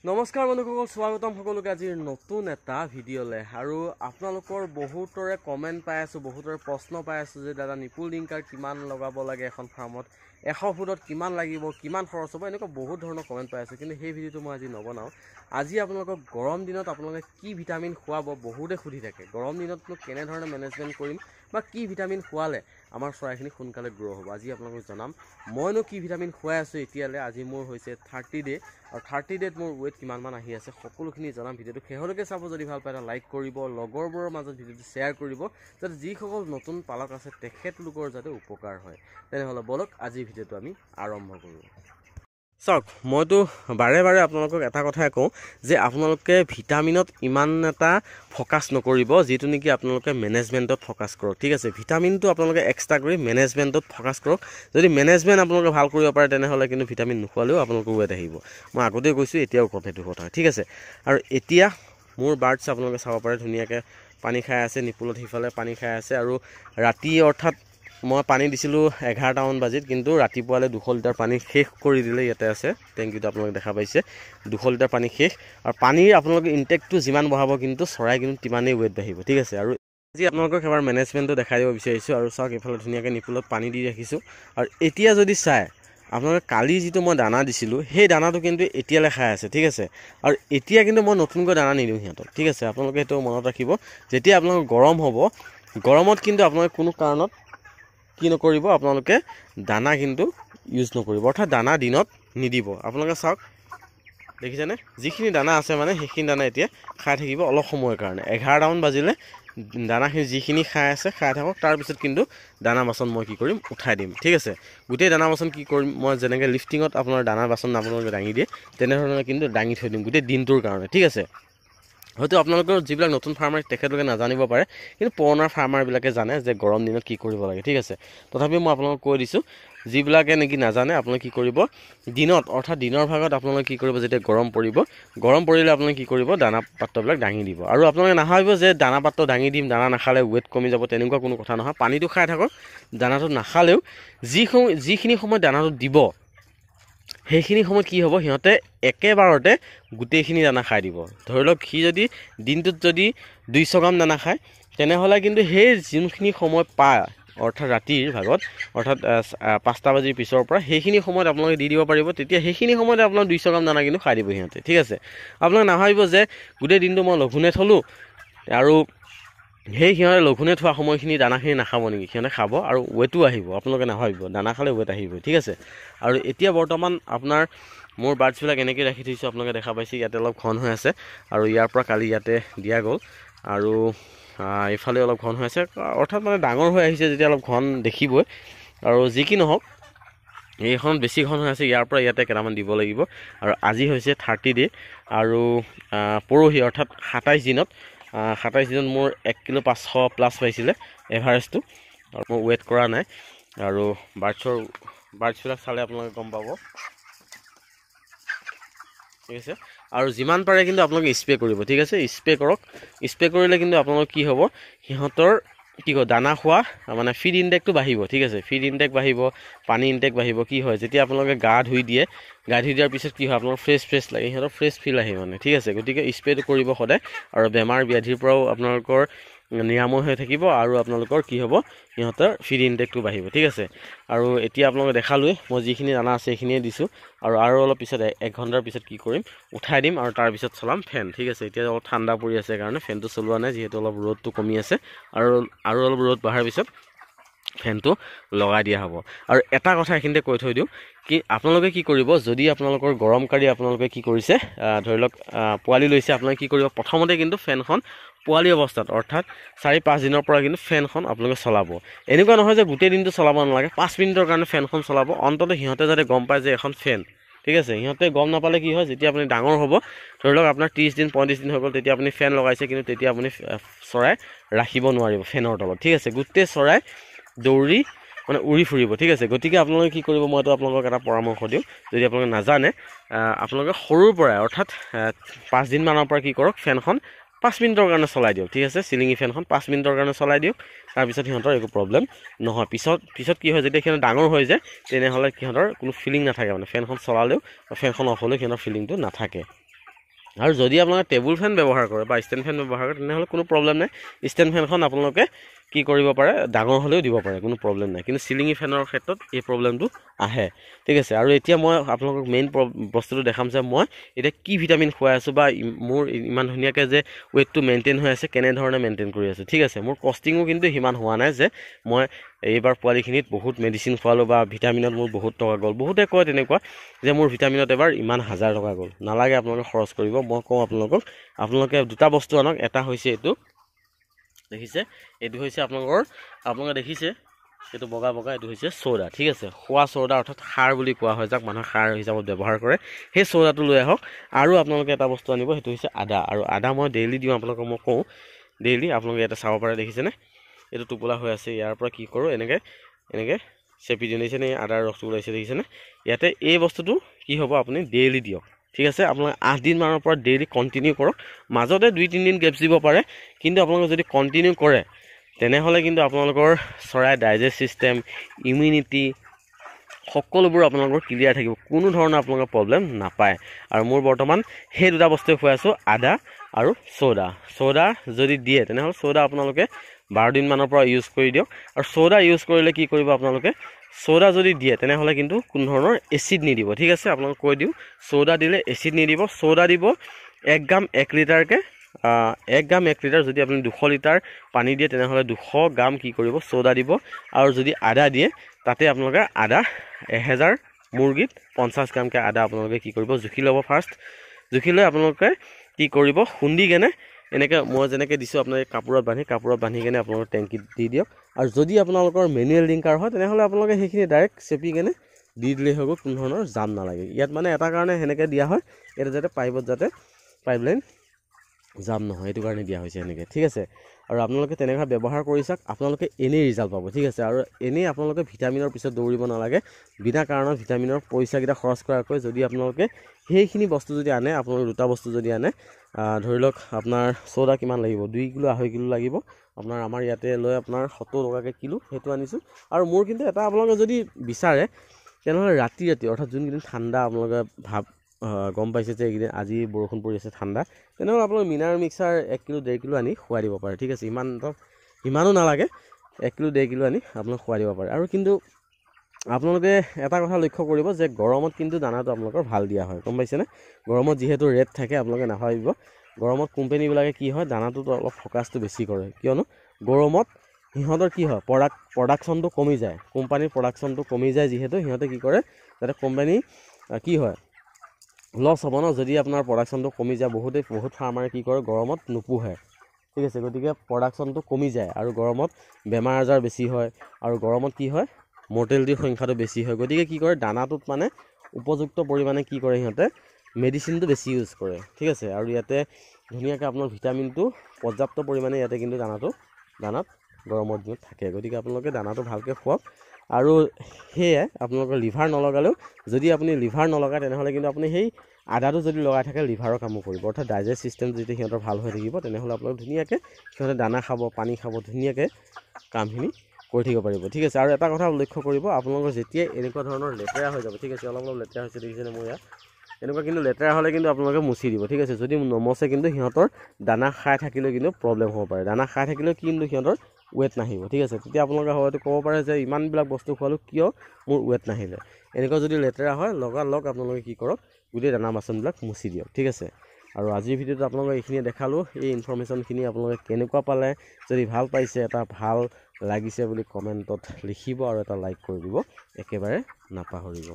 নমস্কাৰ বন্ধুসকল, স্বাগতম সকলোকে আজিৰ নতুন এটা ভিডিঅ'লে। আৰু আপোনালোকৰ বহুতৰে কমেণ্ট পাই আছোঁ, বহুতৰে প্ৰশ্ন পাই আছোঁ যে দাদা নিপুল ডিংকাৰ কিমান লগাব লাগে এখন ফাৰ্মত, 100 ফুটত কিমান লাগিব, কিমান খৰচ হ'ব, এনেকুৱা বহুত ধৰণৰ কমেণ্ট পাই আছোঁ। কিন্তু সেই ভিডিঅ'টো মই আজি নবনাওঁ। আজি আপোনালোকক গৰম দিনত আপোনালোকে কি ভিটামিন খুৱাব বহুতে সুধি থাকে। গৰম দিনতনো কেনেধৰণে মেনেজমেণ্ট কৰিম বা কি ভিটামিন খোৱালে আমাৰ চৰাইখিনি সোনকালে গ্ৰ' হ'ব, আজি আপোনালোকক জনাম। মইনো কি ভিটামিন খুৱাই আছোঁ এতিয়ালৈ। আজি মোৰ হৈছে 30 ডে, আৰু 30 ডেত মোৰ ৱেইট কিমানমান আহি আছে সকলোখিনি জনাম। ভিডিঅ'টো শেহলৈকে চাব। যদি ভাল পায় এটা লাইক কৰিব, লগৰবোৰৰ মাজত ভিডিঅ'টো শ্বেয়াৰ কৰিব, যাতে যিসকল নতুন পালক আছে তেখেতলোকৰ যাতে উপকাৰ হয়। তেনেহ'লে বলক আজি ভিডিঅ'টো আমি আৰম্ভ কৰোঁ। চাওক, মইতো বাৰে বাৰে আপোনালোকক এটা কথাই কওঁ যে আপোনালোকে ভিটামিনত ইমান এটা ফ'কাছ নকৰিব, যিটো নেকি আপোনালোকে মেনেজমেণ্টত ফ'কাছ কৰক। ঠিক আছে, ভিটামিনটো আপোনালোকে এক্সট্ৰা কৰি মেনেজমেণ্টত ফ'কাছ কৰক। যদি মেনেজমেণ্ট আপোনালোকে ভাল কৰিব পাৰে তেনেহ'লে কিন্তু ভিটামিন নোখোৱালেও আপোনালোকৰ ৱেট আহিব। মই আগতেই কৈছোঁ, এতিয়াও কওঁ সেইটো কথা। ঠিক আছে, আৰু এতিয়া মোৰ বাৰ্ডছ আপোনালোকে চাব পাৰে ধুনীয়াকৈ পানী খাই আছে, নিপুলত সিফালে পানী খাই আছে। আৰু ৰাতি অৰ্থাৎ মই পানী দিছিলোঁ 11টামান বাজিত, কিন্তু ৰাতিপুৱালৈ 200 লিটাৰ পানী শেষ কৰি দিলে। ইয়াতে আছে টেংকিটো আপোনালোকে দেখা পাইছে, 200 লিটাৰ পানী শেষ। আৰু পানীৰ আপোনালোকে ইনটেকটো যিমান বঢ়াব কিন্তু চৰাই কিন্তু তিমানেই ৱেট বাঢ়িব। ঠিক আছে, আৰু আজি আপোনালোকক এবাৰ মেনেজমেণ্টটো দেখাই দিব বিচাৰিছোঁ। আৰু চাওক, এইফালে ধুনীয়াকৈ নিপুলত পানী দি ৰাখিছোঁ। আৰু এতিয়া যদি চাই আপোনালোকে, কালি যিটো মই দানা দিছিলোঁ সেই দানাটো কিন্তু এতিয়ালৈ খাই আছে। ঠিক আছে, আৰু এতিয়া কিন্তু মই নতুনকৈ দানা নিদিওঁ সিহঁতক। ঠিক আছে, আপোনালোকে সেইটো মনত ৰাখিব। যেতিয়া আপোনালোকৰ গৰম হ'ব, গৰমত কিন্তু আপোনালোকে কোনো কাৰণত কি নকৰিব, আপোনালোকে দানা কিন্তু ইউজ নকৰিব, অৰ্থাৎ দানা দিনত নিদিব। আপোনালোকে চাওক, দেখিছেনে, যিখিনি দানা আছে মানে সেইখিনি দানা এতিয়া খাই থাকিব অলপ সময়ৰ কাৰণে। 11টামান বাজিলে দানাখিনি যিখিনি খাই আছে খাই থাকক, তাৰপিছত কিন্তু দানা বাচন মই কি কৰিম, উঠাই দিম। ঠিক আছে, গোটেই দানা বাচন কি কৰিম, মই যেনেকৈ লিফটিঙত আপোনাৰ দানা বাচন আপোনালোকে দাঙি দিয়ে তেনেধৰণে কিন্তু দাঙি থৈ দিম গোটেই দিনটোৰ কাৰণে। ঠিক আছে, হয়তো আপোনালোকৰ যিবিলাক নতুন ফাৰ্মাৰ তেখেতলোকে নাজানিব পাৰে, কিন্তু পুৰণা ফাৰ্মাৰবিলাকে জানে যে গৰম দিনত কি কৰিব লাগে। ঠিক আছে, তথাপিও মই আপোনালোকক কৈ দিছোঁ, যিবিলাকে নেকি নাজানে আপোনালোকে কি কৰিব, দিনত অৰ্থাৎ দিনৰ ভাগত আপোনালোকে কি কৰিব, যেতিয়া গৰম পৰিলে আপোনালোকে কি কৰিব, দানা পাত্ৰবিলাক দাঙি দিব। আৰু আপোনালোকে নাভাবিব যে দানা পাত্ৰ দাঙি দিম, দানা নাখালে ৱেট কমি যাব, তেনেকুৱা কোনো কথা নহয়। পানীটো খাই থাকক, দানাটো নাখালেও যিখিনি সময়ত দানাটো দিব সেইখিনি সময়ত কি হ'ব, সিহঁতে একেবাৰতে গোটেইখিনি দানা খাই দিব। ধৰি লওক, সি যদি দিনটোত যদি 200 গ্ৰাম দানা খায়, তেনেহ'লে কিন্তু সেই যোনখিনি সময় পায়, অৰ্থাৎ ৰাতিৰ ভাগত, অৰ্থাৎ 5টা বাজিৰ পিছৰ পৰা সেইখিনি সময়ত আপোনালোকে দি দিব পাৰিব। তেতিয়া সেইখিনি সময়তে আপোনাৰ 200 গ্ৰাম দানা কিন্তু খাই দিব সিহঁতে। ঠিক আছে, আপোনালোকে নাভাবিব যে গোটেই দিনটো মই লঘোণে থলোঁ আৰু সেই সিহঁতে লঘোণে থোৱা সময়খিনি দানাখিনি নাখাব নেকি, সিহঁতে খাব আৰু ৱেটো আহিব। আপোনালোকে নাভাবিব, দানা খালে ৱেট আহিব। ঠিক আছে, আৰু এতিয়া বৰ্তমান আপোনাৰ মোৰ বাৰ্ডছবিলাক এনেকৈ ৰাখি থৈছোঁ, আপোনালোকে দেখা পাইছে। ইয়াতে অলপ ঘন হৈ আছে, আৰু ইয়াৰ পৰা কালি ইয়াতে দিয়া গ'ল, আৰু এইফালে অলপ ঘন হৈ আছে, অৰ্থাৎ মানে ডাঙৰ হৈ আহিছে যেতিয়া অলপ ঘন দেখিবই। আৰু যি কি নহওক, এইখন বেছি ঘন হৈ আছে, ইয়াৰ পৰা ইয়াতে কেইটামান দিব লাগিব। আৰু আজি হৈছে 30 ডে, আৰু পৰহি অৰ্থাৎ 27 দিনত মোৰ 1 কিলো 500 প্লাছ পাইছিলে এভাৰেজটো। আৰু মই ৱেট কৰা নাই, আৰু বাৰ্ডছবিলাক চালে আপোনালোকে গম পাব। ঠিক আছে, আৰু যিমান পাৰে কিন্তু আপোনালোকে স্প্ৰে কৰিব। ঠিক আছে, স্প্ৰে কৰক। স্প্ৰে কৰিলে কিন্তু আপোনালোকৰ কি হ'ব, সিহঁতৰ কি কয়, দানা খোৱা মানে ফিড ইনটেকটো বাঢ়িব। ঠিক আছে, ফিড ইনটেক বাঢ়িব, পানী ইনটেক বাঢ়িব। কি হয়, যেতিয়া আপোনালোকে গা ধুই দিয়াৰ পিছত কি হয়, আপোনালোকৰ ফ্ৰেছ লাগে, সিহঁতৰ ফ্ৰেছ ফিল আহে মানে। ঠিক আছে, গতিকে স্প্ৰেটো কৰিব সদায়, আৰু বেমাৰ ব্যাধিৰ পৰাও আপোনালোকৰ নিৰাময় হৈ থাকিব, আৰু আপোনালোকৰ কি হ'ব, সিহঁতৰ ফিড ইনটেকটো বাঢ়িব। ঠিক আছে, আৰু এতিয়া আপোনালোকে দেখালোৱে, মই যিখিনি দানা আছে সেইখিনিয়ে দিছোঁ। আৰু অলপ পিছত 1 ঘণ্টাৰ পিছত কি কৰিম, উঠাই দিম, আৰু তাৰপিছত চলাম ফেন। ঠিক আছে, এতিয়া অলপ ঠাণ্ডা পৰি আছে কাৰণে ফেনটো চলোৱা নাই, যিহেতু অলপ ৰ'দটো কমি আছে, আৰু অলপ ৰ'দ বঢ়াৰ পিছত ফেনটো লগাই দিয়া হ'ব। আৰু এটা কথা এইখিনিতে কৈ থৈ দিওঁ, কি আপোনালোকে কি কৰিব, যদি আপোনালোকৰ গৰমকাৰী আপোনালোকে কি কৰিছে, ধৰি লওক পোৱালি লৈছে, আপোনালোকে কি কৰিব, প্ৰথমতে কিন্তু ফেনখন পোৱালি অৱস্থাত অৰ্থাৎ 4-5 দিনৰ পৰা কিন্তু ফেনখন আপোনালোকে চলাব। এনেকুৱা নহয় যে গোটেই দিনটো চলাব নালাগে, 5 মিনিটৰ কাৰণে ফেনখন চলাব, অন্ততঃ সিহঁতে যাতে গম পায় যে এখন ফেন। ঠিক আছে, সিহঁতে গম নাপালে কি হয়, যেতিয়া আপুনি ডাঙৰ হ'ব, ধৰি লওক আপোনাৰ 30 দিন 35 দিন হৈ গ'ল, তেতিয়া আপুনি ফেন লগাইছে, কিন্তু তেতিয়া আপুনি চৰাই ৰাখিব নোৱাৰিব ফেনৰ তলত। ঠিক আছে, গোটেই চৰাই দৌৰি মানে উৰি ফুৰিব। ঠিক আছে, গতিকে আপোনালোকে কি কৰিব, মইতো আপোনালোকক এটা পৰামৰ্শ দিওঁ, যদি আপোনালোকে নাজানে, আপোনালোকে সৰুৰ পৰাই অৰ্থাৎ 5 দিনমানৰ পৰা কি কৰক, ফেনখন 5 মিনিটৰ কাৰণে চলাই দিয়ক। ঠিক আছে, চিলিঙি ফেনখন 5 মিনিটৰ কাৰণে চলাই দিয়ক, তাৰপিছত সিহঁতৰ একো প্ৰব্লেম নহয়। পিছত কি হয়, যেতিয়া সিহঁত ডাঙৰ হৈ যায়, তেনেহ'লে সিহঁতৰ কোনো ফিলিং নাথাকে, মানে ফেনখন চলালেও ফেনখন অফ হ'লেও সিহঁতৰ ফিলিংটো নাথাকে। আৰু যদি আপোনালোকে টেবুল ফেন ব্যৱহাৰ কৰে বা ষ্টেণ্ড ফেন ব্যৱহাৰ কৰে তেনেহ'লে কোনো প্ৰব্লেম নাই ষ্টেণ্ড ফেনখন আপোনালোকে কি কৰিব পাৰে ডাঙৰ হ'লেও দিব পাৰে কোনো প্ৰব্লেম নাই কিন্তু চিলিঙি ফেনৰ ক্ষেত্ৰত এই প্ৰব্লেমটো আহে ঠিক আছে আৰু এতিয়া মই আপোনালোকক মেইন বস্তুটো দেখাম যে মই এতিয়া কি ভিটামিন খুৱাই আছোঁ বা মোৰ ইমান ধুনীয়াকৈ যে ৱেইটটো মেইনটেইন হৈ আছে কেনেধৰণে মেইনটেইন কৰি আছোঁ ঠিক আছে মোৰ কষ্টিঙো কিন্তু সিমান হোৱা নাই যে মই এইবাৰ পোৱালিখিনিত বহুত মেডিচিন খোৱালোঁ বা ভিটামিনত মোৰ বহুত টকা গ'ল বহুতে কয় তেনেকুৱা যে মোৰ ভিটামিনত এবাৰ ইমান 1000 টকা গ'ল নালাগে আপোনালোকে খৰচ কৰিব মই কওঁ আপোনালোকে দুটা বস্তু আনক এটা হৈছে এইটো দেখিছে এইটো হৈছে আপোনালোকে দেখিছে এইটো বগা এইটো হৈছে চৌদা ঠিক আছে খোৱা চৌদা অৰ্থাৎ সাৰ বুলি কোৱা হয় যাক মানুহে সাৰ হিচাপত ব্যৱহাৰ কৰে সেই চৌদাটো লৈ আহক আৰু আপোনালোকে এটা বস্তু আনিব সেইটো হৈছে আদা আৰু আদা মই ডেইলি দিওঁ আপোনালোকক মই কওঁ ডেইলি আপোনালোকে ইয়াতে চাব পাৰে দেখিছেনে এইটো টোপোলা হৈ আছে ইয়াৰ পৰা কি কৰোঁ এনেকৈ চেপি দিওঁ দেখিছেনে আদাৰ ৰসটো ওলাইছে দেখিছেনে ইয়াতে এই বস্তুটো কি হ'ব আপুনি ডেইলি দিয়ক ঠিক আছে আপোনালোকে 8 দিনমানৰ পৰা ডেইলি কণ্টিনিউ কৰক মাজতে 2-3 দিন গেপছ দিব পাৰে কিন্তু আপোনালোকে যদি কণ্টিনিউ কৰে তেনেহ'লে কিন্তু আপোনালোকৰ চৰাই ডাইজেষ্ট চিষ্টেম ইমিউনিটি সকলোবোৰ আপোনালোকৰ ক্লিয়াৰ থাকিব কোনো ধৰণৰ আপোনালোকৰ প্ৰব্লেম নাপায় আৰু মোৰ বৰ্তমান সেই দুটা বস্তুৱে খুৱাই আছোঁ আদা আৰু চৌদা যদি দিয়ে তেনেহ'লে চৌদা আপোনালোকে 12 দিনমানৰ পৰা ইউজ কৰি দিয়ক আৰু চৌদা ইউজ কৰিলে কি কৰিব আপোনালোকে চৌদা যদি দিয়ে তেনেহ'লে কিন্তু কোনো ধৰণৰ এচিড নিদিব ঠিক আছে আপোনালোক কৈ দিওঁ চৌদা দিলে এচিড নিদিব চৌদা দিব 1 গ্ৰাম 1 লিটাৰকৈ 1 গ্ৰাম 1 লিটাৰ যদি আপুনি 200 লিটাৰ পানী দিয়ে তেনেহ'লে 200 গ্ৰাম কি কৰিব চৌদা দিব আৰু যদি আদা দিয়ে তাতে আপোনালোকে আদা 1000 মুৰ্গীত 50 গ্ৰামকৈ আদা আপোনালোকে কি কৰিব জুখি ল'ব ফাৰ্ষ্ট জুখি লৈ আপোনালোকে কি কৰিব খুন্দি কেনে এনেকৈ মই যেনেকৈ দিছোঁ আপোনালোকে কাপোৰত বান্ধি কেনে আপোনালোকৰ টেংকিত দি দিয়ক আৰু যদি আপোনালোকৰ মেনুৱেল ড্ৰিংকাৰ হয় তেনেহ'লে আপোনালোকে সেইখিনি ডাইৰেক্ট চেপি কেনে দি দিলেই হৈ গ'ল কোনো ধৰণৰ জাম নালাগে ইয়াত মানে এটা কাৰণে সেনেকৈ দিয়া হয় এটা যাতে পাইপলাইন জাম নহয় এইটো কাৰণে দিয়া হৈছে এনেকৈ ঠিক আছে আৰু আপোনালোকে তেনেকৈ ব্যৱহাৰ কৰি চাওক আপোনালোকে এনেই ৰিজাল্ট পাব ঠিক আছে আৰু এনেই আপোনালোকে ভিটামিনৰ পিছত দৌৰিব নালাগে বিনা কাৰণত ভিটামিনৰ পইচাকেইটা খৰচ কৰাকৈ যদি আপোনালোকে সেইখিনি বস্তু যদি আনে আপোনালোকে দুটা বস্তু যদি আনে ধৰি লওক আপোনাৰ চৌদা কিমান লাগিব 2 কিলো 2.5 কিলো লাগিব আপোনাৰ আমাৰ ইয়াতে লৈ আপোনাৰ 70 টকাকৈ কিলো সেইটো আনিছোঁ আৰু মোৰ কিন্তু এটা আপোনালোকে যদি বিচাৰে তেনেহ'লে ৰাতি অৰ্থাৎ যোনকেইদিন ঠাণ্ডা আপোনালোকে গম পাইছে যে এইকেইদিন আজি বৰষুণ পৰি আছে ঠাণ্ডা তেনেহ'লে আপোনালোকে মিনাৰেল মিক্সাৰ 1 কিলো 1.5 কিলো আনি খুৱাই দিব পাৰে ঠিক আছে ইমানো নালাগে 1 কিলো 1.5 কিলো আনি আপোনালোকে খুৱাই দিব পাৰে আৰু কিন্তু আপোনালোকে এটা কথা লক্ষ্য কৰিব যে গৰমত কিন্তু দানাটো আপোনালোকৰ ভাল দিয়া হয় গম পাইছেনে গৰমত যিহেতু ৰেট থাকে আপোনালোকে নাভাবিব গৰমত কোম্পানীবিলাকে কি হয় দানাটোত অলপ ফ'কাছটো বেছি কৰে কিয়নো গৰমত সিহঁতৰ কি হয় প্ৰডাকশ্যনটো কমি যায় কোম্পানীৰ প্ৰডাকশ্যনটো কমি যায় যিহেতু সিহঁতে কি কৰে যাতে কোম্পানী কি হয় লছ হ'ব ন যদি আপোনাৰ প্ৰডাকশ্যনটো কমি যায় বহুত ফাৰ্মাৰে কি কৰে গৰমত নোপোহে ঠিক আছে গতিকে প্ৰডাকশ্যনটো কমি যায় আৰু গৰমত বেমাৰ আজাৰ বেছি হয় আৰু গৰমত কি হয় মৰ্টেলিটিৰ সংখ্যাটো বেছি হয় গতিকে কি কৰে দানাটোত মানে উপযুক্ত পৰিমাণে কি কৰে সিহঁতে মেডিচিনটো বেছি ইউজ কৰে ঠিক আছে আৰু ইয়াতে ধুনীয়াকৈ আপোনাৰ ভিটামিনটো পৰ্যাপ্ত পৰিমাণে ইয়াতে কিন্তু দানাত গৰমৰ দিনত থাকে গতিকে আপোনালোকে দানাটো ভালকৈ খুৱাওক আৰু সেয়াই আপোনালোকৰ লিভাৰ নলগালেও যদি আপুনি লিভাৰ নলগায় তেনেহ'লে কিন্তু আপুনি সেই আদাটো যদি লগাই থাকে লিভাৰৰ কামো কৰিব অৰ্থাৎ ডাইজেষ্ট চিষ্টেমটো যদি সিহঁতৰ ভাল হৈ থাকিব তেনেহ'লে আপোনালোকে ধুনীয়াকৈ সিহঁতে দানা খাব পানী খাব ধুনীয়াকৈ কামখিনি কৰি থাকিব পাৰিব ঠিক আছে আৰু এটা কথা লক্ষ্য কৰিব আপোনালোকৰ যেতিয়া এনেকুৱা ধৰণৰ লেতেৰা হৈ যাব ঠিক আছে অলপ লেতেৰা হৈছে দেখিছেনে মোৰ ইয়াত এনেকুৱা কিন্তু লেতেৰা হ'লে কিন্তু আপোনালোকে মুচি দিব ঠিক আছে যদি নমচে কিন্তু সিহঁতৰ দানা খাই থাকিলেও কিন্তু প্ৰব্লেম হ'ব পাৰে দানা খাই থাকিলেও কিন্তু সিহঁতৰ ৱেট নাহিব ঠিক আছে তেতিয়া আপোনালোকে হয়তো ক'ব পাৰে যে ইমানবিলাক বস্তু খোৱালোঁ কিয় মোৰ ৱেট নাহিলে এনেকুৱা যদি লেতেৰা হয় লগালগ আপোনালোকে কি কৰক গোটেই দানা বাচনবিলাক মুচি দিয়ক ঠিক আছে আৰু আজিৰ ভিডিঅ'ত আপোনালোকক এইখিনিয়ে দেখালোঁ এই ইনফৰমেশ্যনখিনি আপোনালোকে কেনেকুৱা পালে যদি ভাল পাইছে এটা ভাল লাগিছে বুলি কমেণ্টত লিখিব আৰু এটা লাইক কৰি দিব একেবাৰে নাপাহৰিব